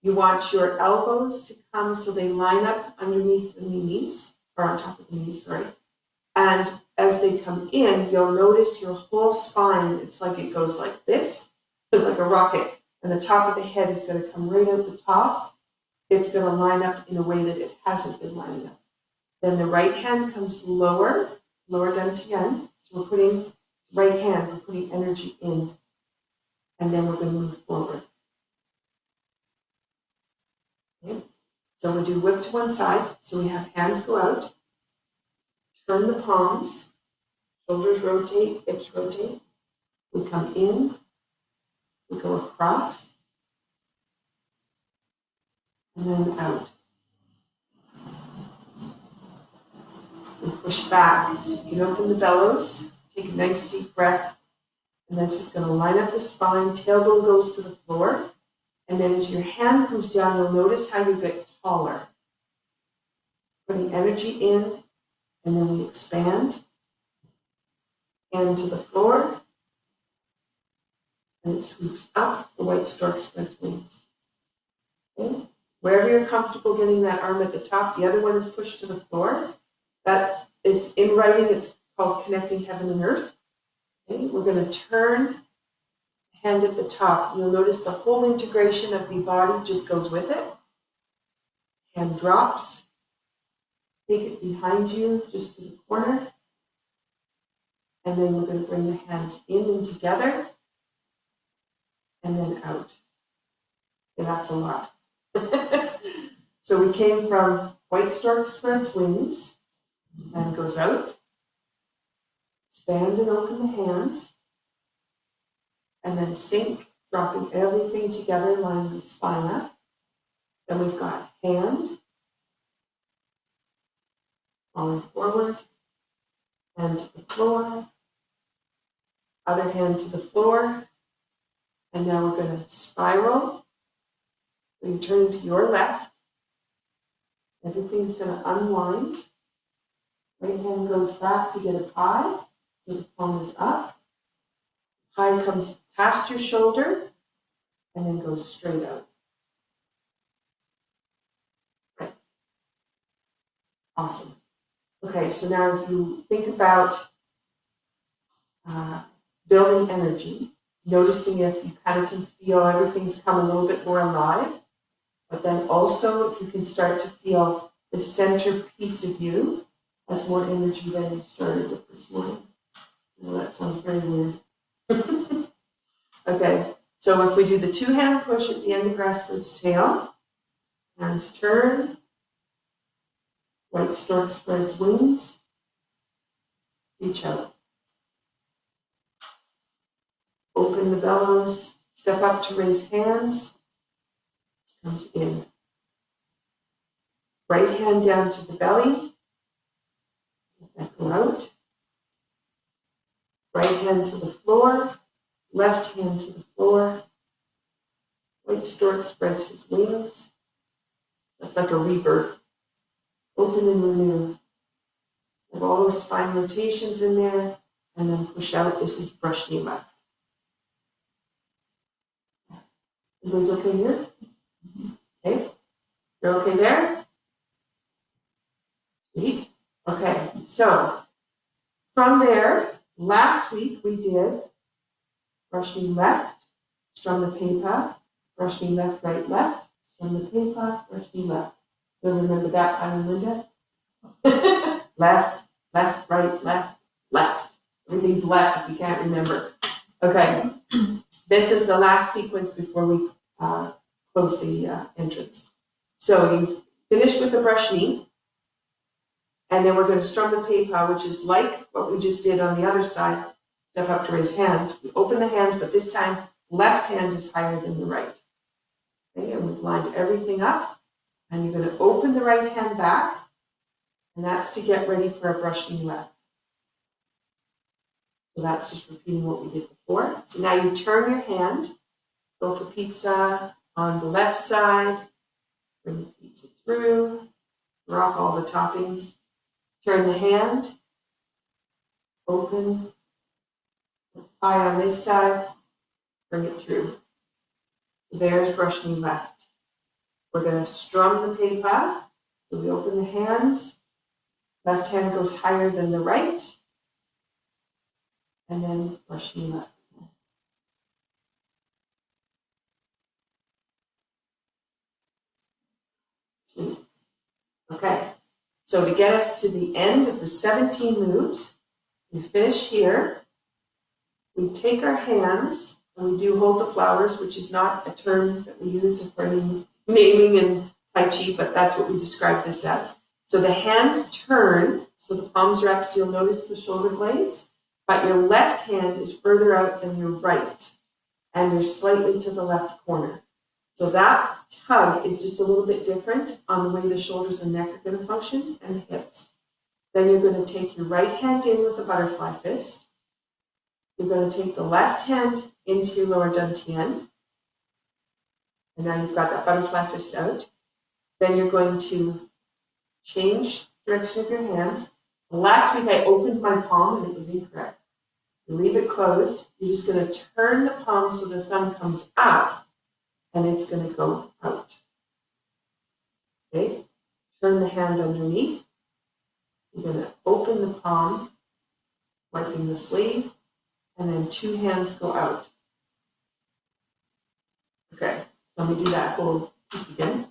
You want your elbows to come so they line up underneath the knees, or on top of the knees, sorry. And as they come in, you'll notice your whole spine, it's like it goes like this, it's like a rocket. And the top of the head is going to come right out the top. It's going to line up in a way that it hasn't been lining up. Then the right hand comes lower dantian. So we're putting, right hand, we're putting energy in. And then we're going to move forward. Okay. So we'll do whip to one side. So we have hands go out. Turn the palms. Shoulders rotate, hips rotate. We come in. We go across. And then out. We push back. So you can open the bellows. Take a nice deep breath. And that's just going to line up the spine. Tailbone goes to the floor. And then as your hand comes down, you'll notice how you get taller. Putting energy in, and then we expand. Hand to the floor. And it sweeps up. The white stork spreads wings. Okay? Wherever you're comfortable getting that arm at the top, the other one is pushed to the floor. That is in writing, it's called connecting heaven and earth. Okay? We're going to turn hand at the top. You'll notice the whole integration of the body just goes with it. Hand drops. Take it behind you, just to the corner. And then we're going to bring the hands in and together, and then out. And that's a lot. So we came from white stork spreads wings and goes out. Expand and open the hands. And then sink, dropping everything together, lining the spine up. Then we've got hand, falling forward, hand to the floor, other hand to the floor, and now we're going to spiral. So you turn to your left. Everything's going to unwind. Right hand goes back to get a pie, so the palm is up. Pie comes past your shoulder, and then goes straight out. Right. Awesome. Okay, so now if you think about building energy, noticing if you kind of can feel everything's come a little bit more alive, but then also if you can start to feel the center piece of you has more energy than you started with this morning. Well, that sounds very weird. Okay, so if we do the two-hand push at the end of Grassbird's tail, hands turn, white stork spreads wings, reach out. Open the bellows, step up to raise hands, this comes in. Right hand down to the belly, let that go out. Right hand to the floor, left hand to the floor. White stork spreads his wings. That's like a rebirth. Open and renew. Have all those spine rotations in there, and then push out. This is brush knee left. Everybody's okay here? Okay. You're okay there? Sweet. Okay, so from there, last week we did brush knee left, strum the pepa, brush knee left, right, left, strum the pepa, brush knee left. You'll remember that, Anna Linda? Left, left, right, left, left. Everything's left if you can't remember. Okay, this is the last sequence before we close the entrance. So you've finished with the brush knee, and then we're going to strum the pepa, which is like what we just did on the other side. Step up to raise hands. We open the hands, but this time left hand is higher than the right. Okay, and we've lined everything up, and you're going to open the right hand back, and that's to get ready for a brush knee left. So that's just repeating what we did before. So now you turn your hand, go for pizza on the left side, bring the pizza through, rock all the toppings, turn the hand, open, pie on this side, bring it through. So there's brush knee left. We're going to strum the pepa. So we open the hands, left hand goes higher than the right, and then brush knee left. Sweet. Okay, so to get us to the end of the 17 moves, we finish here. We take our hands, and we do hold the flowers, which is not a term that we use for any naming in Tai Chi, but that's what we describe this as. So the hands turn, so the palms are up, so you'll notice the shoulder blades, but your left hand is further out than your right, and you're slightly to the left corner. So that tug is just a little bit different on the way the shoulders and neck are going to function, and the hips. Then you're going to take your right hand in with a butterfly fist. You're going to take the left hand into your lower dantian. And now you've got that butterfly fist out. Then you're going to change direction of your hands. Last week I opened my palm and it was incorrect. You leave it closed. You're just going to turn the palm so the thumb comes up and it's going to go out. Okay? Turn the hand underneath. You're going to open the palm, wiping the sleeve, and then two hands go out. Okay, so let me do that whole piece again.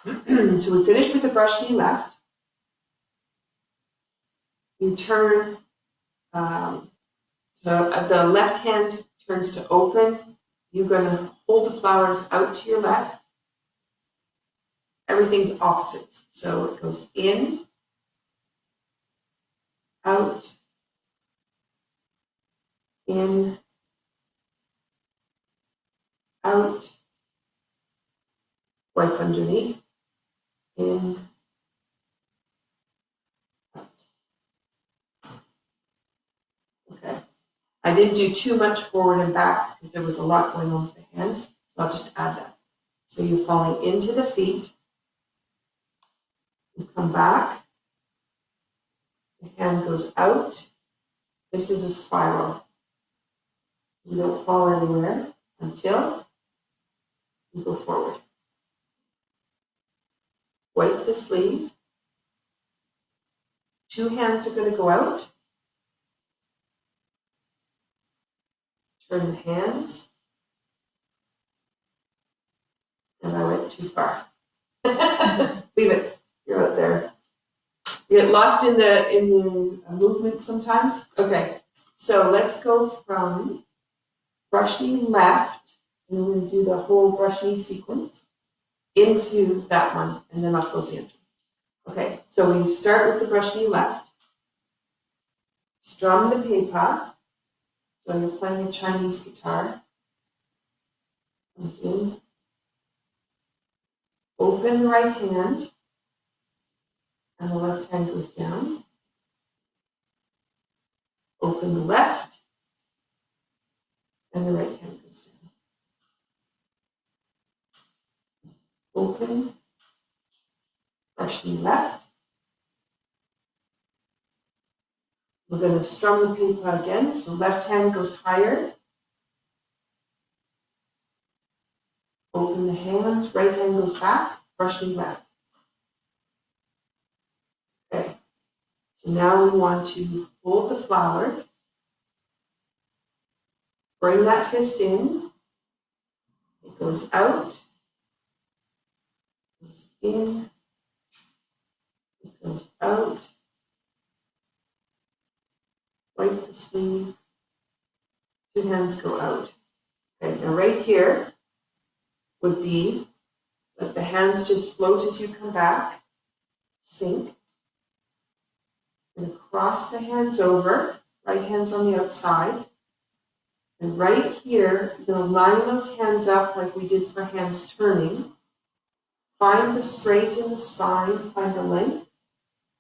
So we finish with the brush knee left. You turn So the left hand turns to open. You're going to hold the flowers out to your left. Everything's opposites. So it goes in, out, in, out, wipe underneath, in, out. Okay. I didn't do too much forward and back because there was a lot going on with the hands. I'll just add that. So you're falling into the feet. You come back. The hand goes out. This is a spiral. You don't fall anywhere until you go forward. Wipe the sleeve. Two hands are going to go out. Turn the hands. And I went too far. Leave it. You're out there. You get lost in the movement sometimes. Okay, so let's go from brush knee left, and we're going to do the whole brush knee sequence into that one, and then I'll close the entrance. Okay, so we start with the brush knee left. Strum the pepa. So you're playing a Chinese guitar. Comes in. Open the right hand, and the left hand goes down. Open the left, and the right hand goes down. Open, brush knee left. We're going to strum the pepa again, so left hand goes higher. Open the hand, right hand goes back, brush knee left. Okay, so now we want to hold the flower, bring that fist in, it goes out, goes in, it goes out, wipe the sleeve, two hands go out. Okay, now right here would be let the hands just float as you come back, sink, and cross the hands over, right hand's on the outside, and right here, you're going to line those hands up like we did for hands turning, find the straight in the spine, find the length,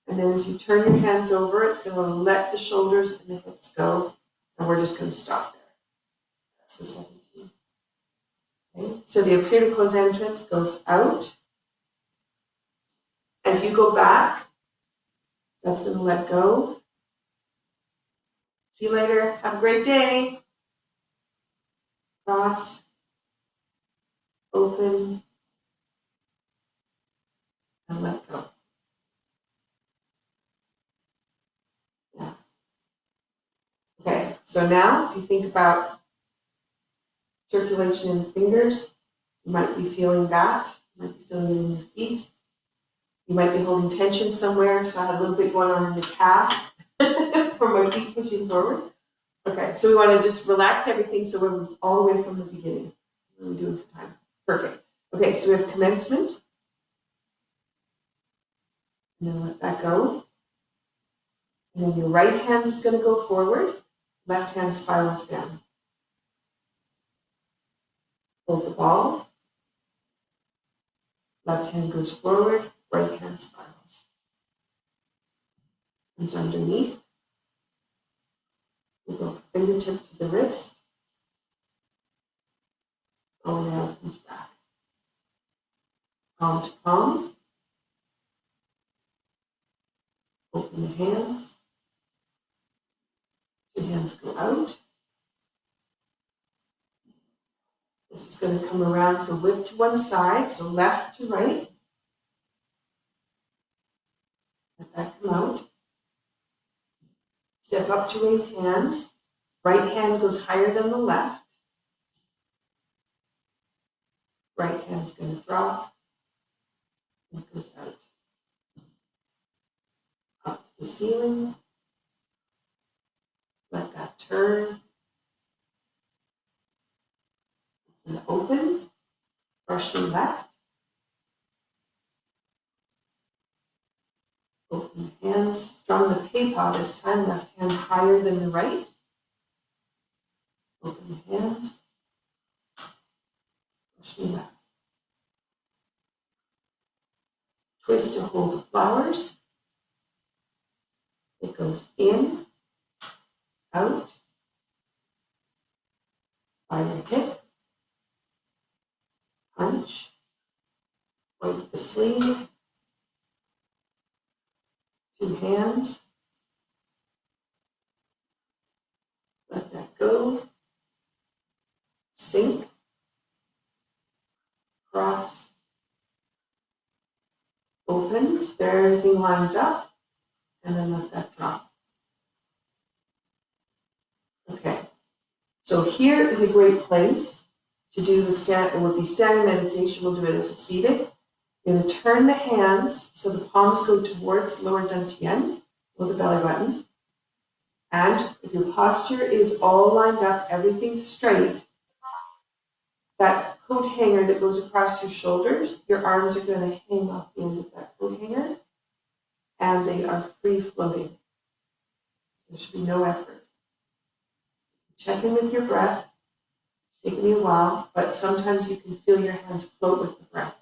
and then as you turn your hands over, it's going to let the shoulders and the hips go, and we're just going to stop there. That's the 17. Okay, so the appear to close entrance goes out. As you go back, that's going to let go. See you later. Have a great day. Cross. Open. And let go. Yeah. Okay, so now if you think about circulation in the fingers, you might be feeling that. You might be feeling it in your feet. You might be holding tension somewhere. So I have a little bit going on in the calf from my feet pushing forward. Okay, so we want to just relax everything so we're all the way from the beginning. What are we doing for time? Perfect. Okay, so we have commencement. And then let that go. And then your right hand is going to go forward. Left hand spirals down. Hold the ball. Left hand goes forward. Right hand spirals. Hands underneath. We go fingertip to the wrist. Going out and back. Palm to palm. Open the hands. Two hands go out. This is going to come around for whip to one side, so left to right. Let that come out. Step up to raise hands. Right hand goes higher than the left. Right hand's going to drop. And it goes out. Up to the ceiling. Let that turn. And open, brushing left. Open the hands, strong the peipa this time, left hand higher than the right. Open the hands, brushing left. Twist to hold the flowers. It goes in, out, by your hip, punch, wipe the sleeve, two hands, let that go, sink, cross, opens, there everything lines up, and then let that drop. Okay, so here is a great place to do the it would be standing meditation, we'll do it as a seated. You're going to turn the hands so the palms go towards lower dantian, or the belly button. And if your posture is all lined up, everything's straight, that coat hanger that goes across your shoulders, your arms are going to hang off the end of that coat hanger, and they are free floating. There should be no effort. Check in with your breath. It's taken me a while, but sometimes you can feel your hands float with the breath.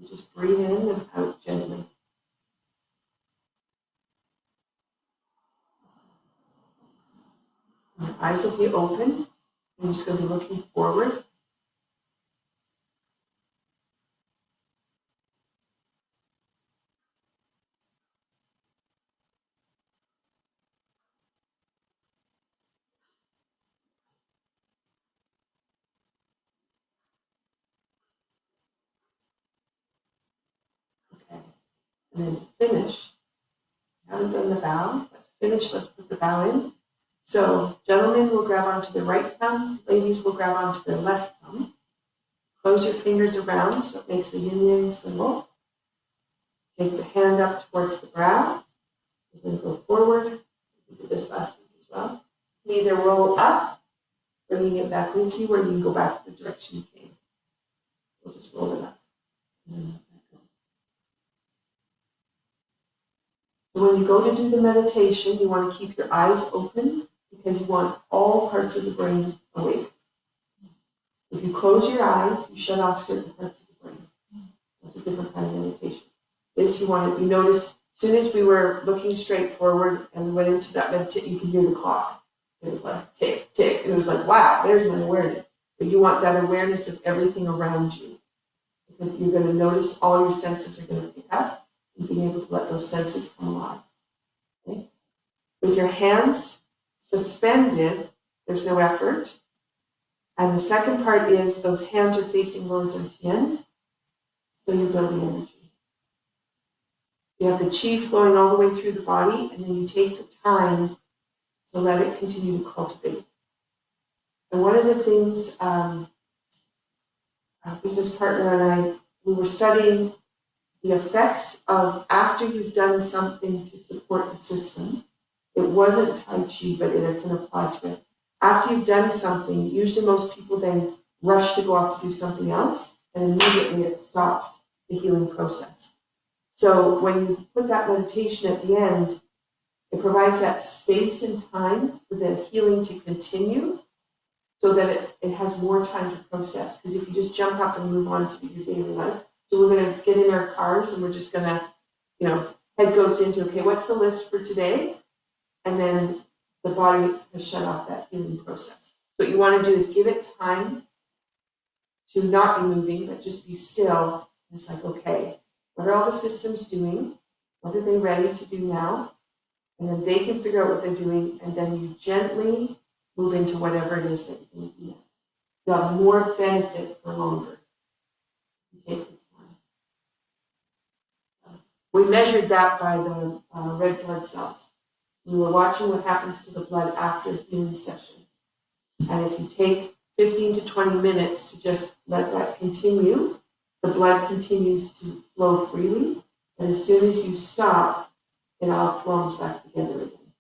You just breathe in and out gently. And your eyes will be open. You're just going to be looking forward. Okay. And then to finish, I haven't done the bow, but to finish, let's put the bow in. So gentlemen will grab onto the right thumb, ladies will grab onto their left thumb. Close your fingers around so it makes a yin-yang symbol. Take the hand up towards the brow. You're going to go forward. We did this last week as well. You can either roll up, bringing it back with you, or you can go back the direction you came. We'll just roll it up. And then let that go. So when you go to do the meditation, you want to keep your eyes open because you want all parts of the brain awake. If you close your eyes, you shut off certain parts of the brain. That's a different kind of meditation. This you notice, as soon as we were looking straight forward and we went into that meditation, you could hear the clock. It was like tick, tick. And it was like, wow, there's my awareness. But you want that awareness of everything around you. Because you're going to notice all your senses are going to pick up and being able to let those senses come alive. Okay? With your hands suspended, there's no effort. And the second part is those hands are facing lower dantian, so you're building energy. You have the chi flowing all the way through the body, and then you take the time to let it continue to cultivate. And one of the things, our business partner and I, we were studying the effects of after you've done something to support the system. It wasn't Tai Chi, but it can apply to it. After you've done something, usually most people then rush to go off to do something else, and immediately it stops the healing process. So when you put that meditation at the end, it provides that space and time for the healing to continue so that it has more time to process. Because if you just jump up and move on to your daily life, so we're going to get in our cars and we're just going to, head goes into, okay, what's the list for today? And then the body has shut off that healing process. So what you want to do is give it time to not be moving, but just be still. And it's like, okay, what are all the systems doing? What are they ready to do now? And then they can figure out what they're doing, and then you gently move into whatever it is that you need next. You'll have more benefit for longer. You take the time. We measured that by the red blood cells. We were watching what happens to the blood after the healing session. And if you take 15 to 20 minutes to just let that continue, the blood continues to flow freely. And as soon as you stop, it all flows back together again.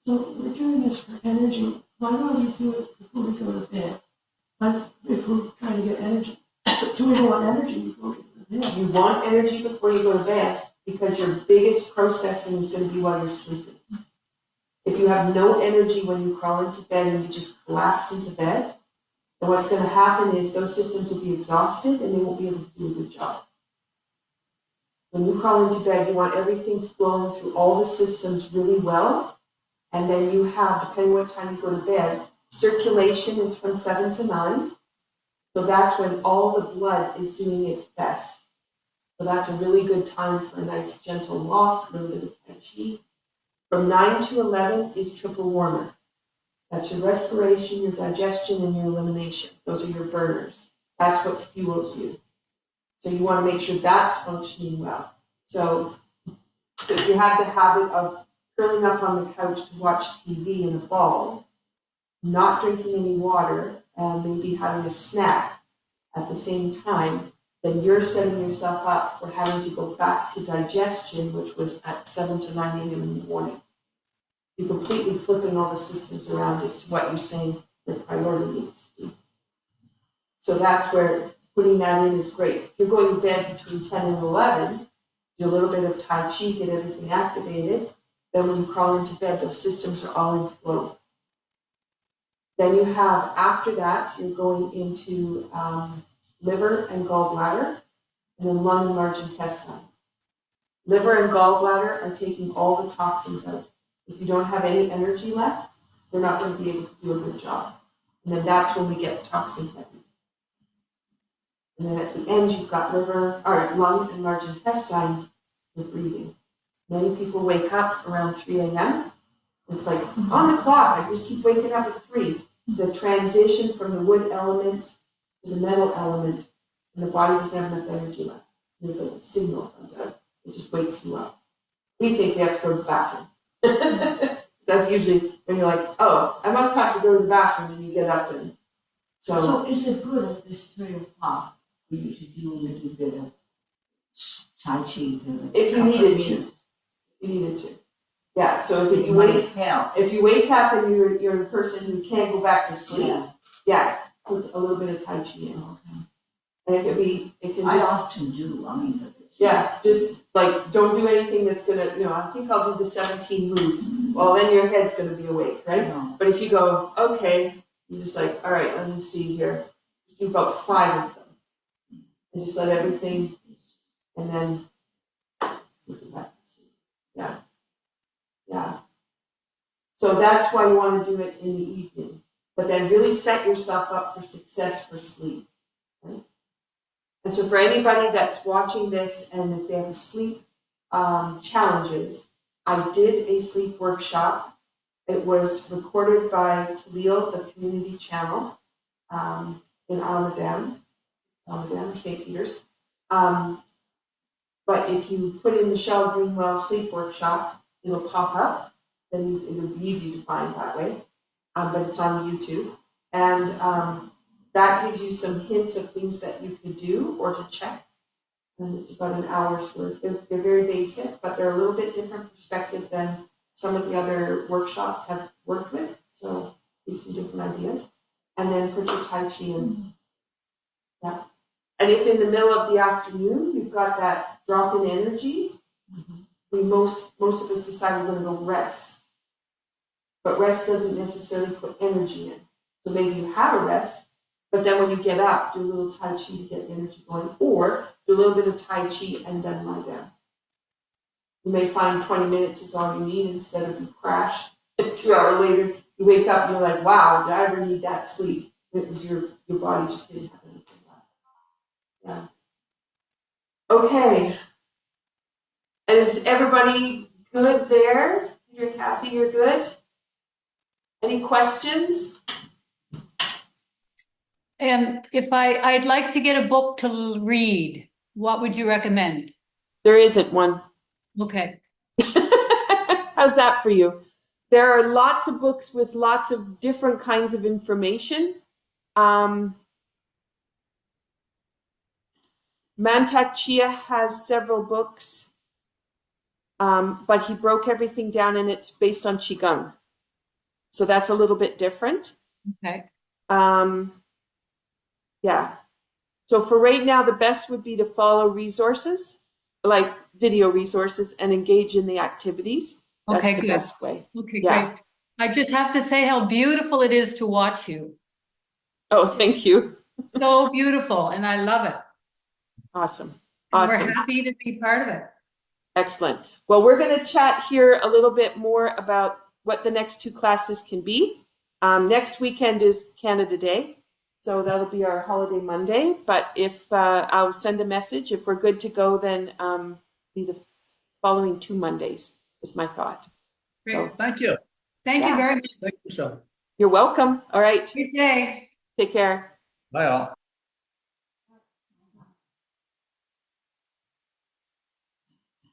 So we're doing this for energy. Why don't we do it before we go to bed? If we're trying to get energy, do we want energy before we go to bed? You want energy before you go to bed because your biggest processing is going to be while you're sleeping. If you have no energy when you crawl into bed and you just collapse into bed, then what's going to happen is those systems will be exhausted and they won't be able to do a good job. When you crawl into bed, you want everything flowing through all the systems really well. And then you have, depending what time you go to bed, circulation is from 7 to 9. So that's when all the blood is doing its best. So that's a really good time for a nice gentle walk, a little bit of Tai Chi. From 9 to 11 is triple warmer. That's your respiration, your digestion, and your elimination. Those are your burners. That's what fuels you. So you want to make sure that's functioning well. So if you have the habit of curling up on the couch to watch TV in a ball, not drinking any water, and maybe having a snack at the same time, then you're setting yourself up for having to go back to digestion, which was at 7 to 9 a.m. in the morning. You're completely flipping all the systems around as to what you're saying the priority needs to be. So that's where putting that in is great. If you're going to bed between 10 and 11, do a little bit of Tai Chi, get everything activated. Then when you crawl into bed, those systems are all in flow. Then you have, after that, you're going into liver and gallbladder, and then lung and large intestine. Liver and gallbladder are taking all the toxins out. If you don't have any energy left, they're not going to be able to do a good job. And then that's when we get toxin heavy. And then at the end, you've got lung and large intestine, you're breathing. Many people wake up around 3 a.m. It's like, on the clock, I just keep waking up at 3. It's the transition from the wood element to the metal element, and the body doesn't have enough energy left. There's like a signal comes out. It just wakes you up. We think we have to go to the bathroom. That's usually when you're like, oh, I must have to go to the bathroom, and you get up and So is it good at this 3 o'clock for you to do a little bit of Tai Chi? If you needed to. You needed to. Yeah, so if you wake help. if you wake up and you're a person who can't go back to sleep, yeah, put a little bit of Tai Chi in. Okay. And it can I just often do. I mean, but it's just like don't do anything that's gonna, I think I'll do the 17 moves. Well, then your head's gonna be awake, right? No. But if you go, okay, you're just like, all right, let me see here. Just do about 5 of them. And just let everything, and then you go back to sleep. Yeah. Yeah. So that's why you want to do it in the evening. But then really set yourself up for success for sleep. Right? And so for anybody that's watching this and if they have sleep challenges, I did a sleep workshop. It was recorded by Talil, the community channel in Almadam or St. Peter's. But if you put in Michelle Greenwell sleep workshop, it'll pop up. Then it'll be easy to find that way. But it's on YouTube. And that gives you some hints of things that you could do or to check. And it's about an hour's worth. They're very basic, but they're a little bit different perspective than some of the other workshops have worked with. So give some different ideas. And then put your Tai Chi in. Yeah. And if in the middle of the afternoon you've got that drop in energy, most of us decide we're going to go rest. But rest doesn't necessarily put energy in. So maybe you have a rest, but then when you get up, do a little Tai Chi to get the energy going, or do a little bit of Tai Chi and then lie down. You may find 20 minutes is all you need instead of you crash. 2 hours later, you wake up and you're like, wow, did I ever need that sleep? It was your body just didn't have anything left. Yeah. Okay. Is everybody good there? Peter, Kathy, you're good? Any questions? If I'd like to get a book to read, what would you recommend? There isn't one. Okay. How's that for you? There are lots of books with lots of different kinds of information. Mantak Chia has several books, but he broke everything down and it's based on Qigong. So that's a little bit different. Okay. Yeah. So for right now, the best would be to follow resources, like video resources, and engage in the activities. That's Okay, the good. best way. Okay, Yeah. great. I just have to say how beautiful it is to watch you. Oh, thank you. So beautiful, and I love it. Awesome. And we're Awesome. happy to be part of it. Excellent. Well, we're going to chat here a little bit more about what the next 2 classes can be. Next weekend is Canada Day, so that'll be our holiday Monday. But if I'll send a message, if we're good to go, then be the following 2 Mondays is my thought. So Thank you. Thank you Yeah. very much. Thank you, Shelley. you're welcome. All right. Good day. Take care. Bye all.